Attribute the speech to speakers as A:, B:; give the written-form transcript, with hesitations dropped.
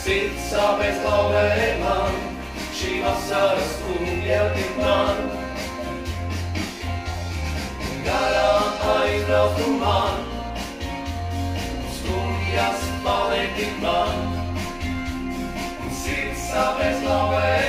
A: Cits sāpēs galvē man, šī vasaras skumja tik man. Garām aizbrauktu man, skumjas paliek tik man. Cits sāpēs galvē